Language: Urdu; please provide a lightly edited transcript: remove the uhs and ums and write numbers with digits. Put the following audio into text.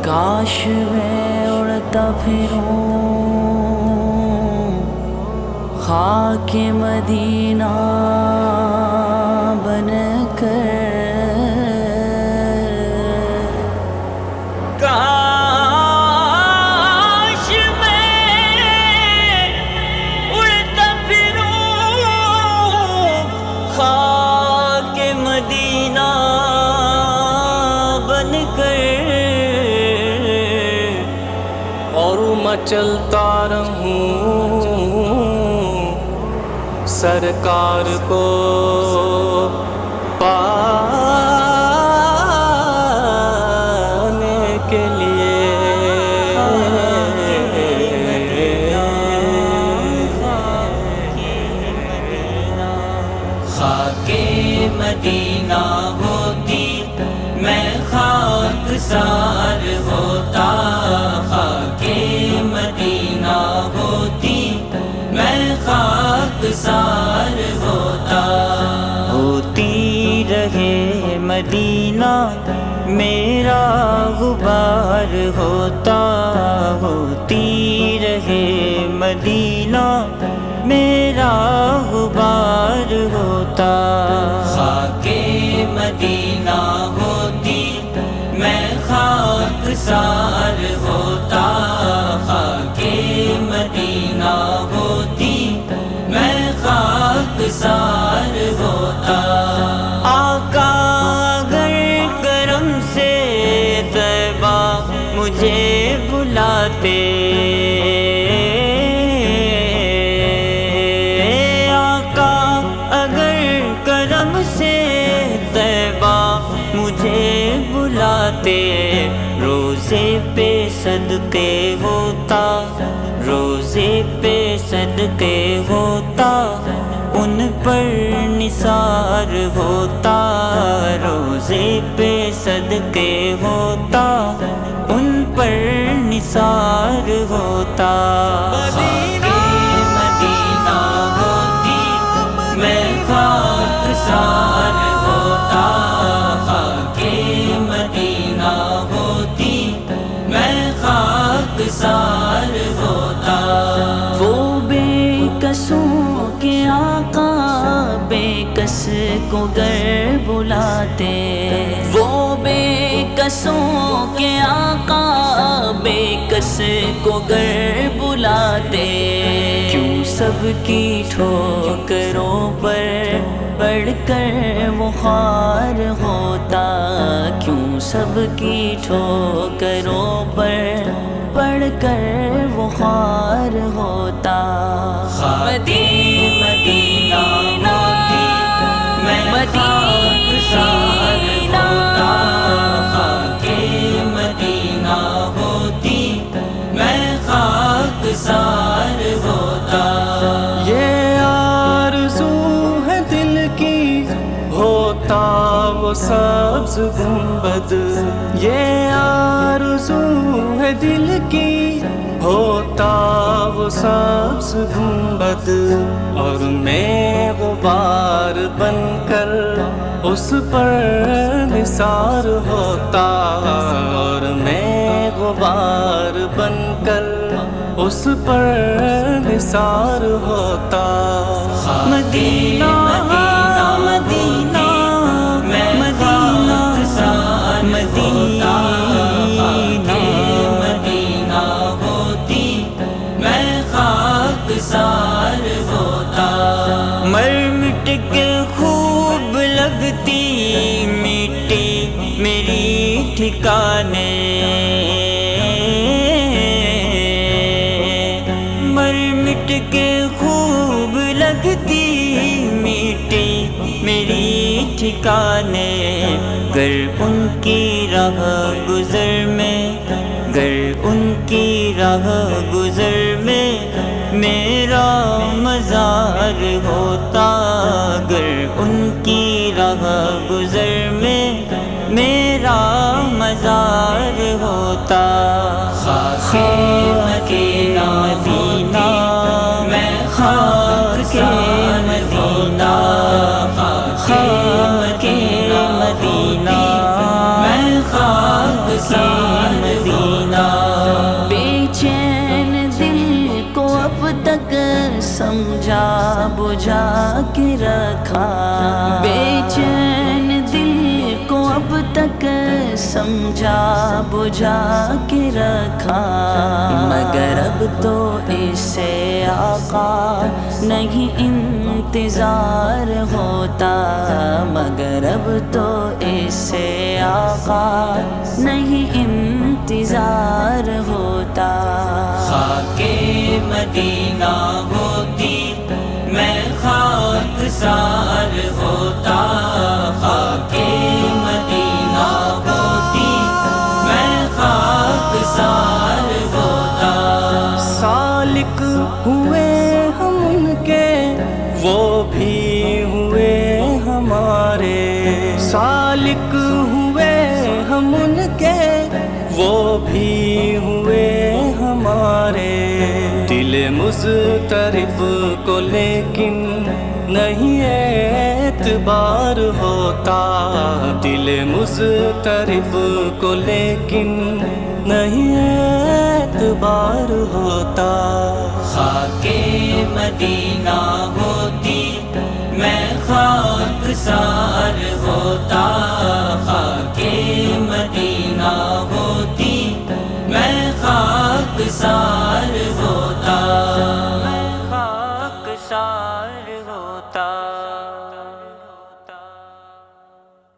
کاش میں اڑتا پھروں خاک مدینہ بن کر، کاش میں اڑتا پھروں خاک مدینہ بن کر، اور میں چلتا رہوں سرکار کو پانے کے لیے۔ خاک مدینہ ہوتی میں خاک سار ہوتا، خاک مدینہ ہوتی میں خاک سار ہوتا، ہوتی رہے مدینہ میرا غبار ہوتا، ہوتی رہے مدینہ میرا غبار ہوتا، خاک مدینہ ہوتی میں خاک سار ہوتا، خاک مدینہ ہوتی میں خاک سار ہوتا، آقا اگر کرم سے طیبہ مجھے بلاتے، آقا اگر کرم سے طیبہ مجھے بلاتے، روزے پہ صدقے ہوتا، روزے پہ صدقے ہوتا، ان پر نثار ہوتا، روزے پہ صدقے ہوتا، ان پر نثار ہوتا، خاک مدینہ ہوتی میں خاک سار ہوتا، خاک مدینہ ہوتی میں خاک سار ہوتا، وہ بے کسوں کے آقا بے کس کو گر بلاتے، وہ بے کسوں کے آقا بے کس کو گر بلاتے، کیوں سب کی ٹھوکروں پر پڑھ کر وہ خوار ہوتا، کیوں سب کی ٹھوکروں پر پڑھ کر وہ خوار ہوتا، مدینہ ہوتی میں خاک سار ہوتا، خاک مدینہ ہوتی میں خاک سار ہوتا، یہ آرزو ہے دل کی ہوتا وہ سبز گنبد، یہ آرزو ہے دل کی ہوتا وہ سبز گنبد، اور میں غبار بن کر اس پر نثار ہوتا، اور میں غبار بن کر اس پر نثار ہوتا، مدینہ مدینہ مدینہ مدینہ مدینہ ہوتی میں خاک سار ہوتا، مر مٹ کے خوب لگتی مٹی میری ٹھکانے، مر مٹ کے خوب لگتی مٹی میری ٹھکانے، گر ان کی راہ گزر میں، گر ان کی راہ گزر میں میرا مزار ہوتا، گر ان کی راہ گزر میں میرا مزار ہوتا، خاک مدینہ میں خاک مدینہ خاک مدینہ میں خاک مدینہ بے چین دل کو اب تک سمجھا بجھا کے رکھا بے چین دل کو اب تک سمجھا بجھا کے رکھا مگر اب تو اس سے آقا نہیں انتظار ہوتا مگر اب تو اس سے آقا نہیں انتظار ہوتا خاک مدینہ ہوتی میں خاک سار ہوتا خاک مدینہ ہوتی میں خاک سار ہوتا سالک ہوئے ہم ان کے وہ بھی ہوئے ہمارے سالک ہوئے ہم ان کے وہ بھی ہوئے ہمارے دل مضطرب کو لیکن نہیں اعتبار ہوتا دل مضطرب کو لیکن نہیں اعتبار ہوتا خاک مدینہ ہوتی میں خاک سار ہوتا خاک مدینہ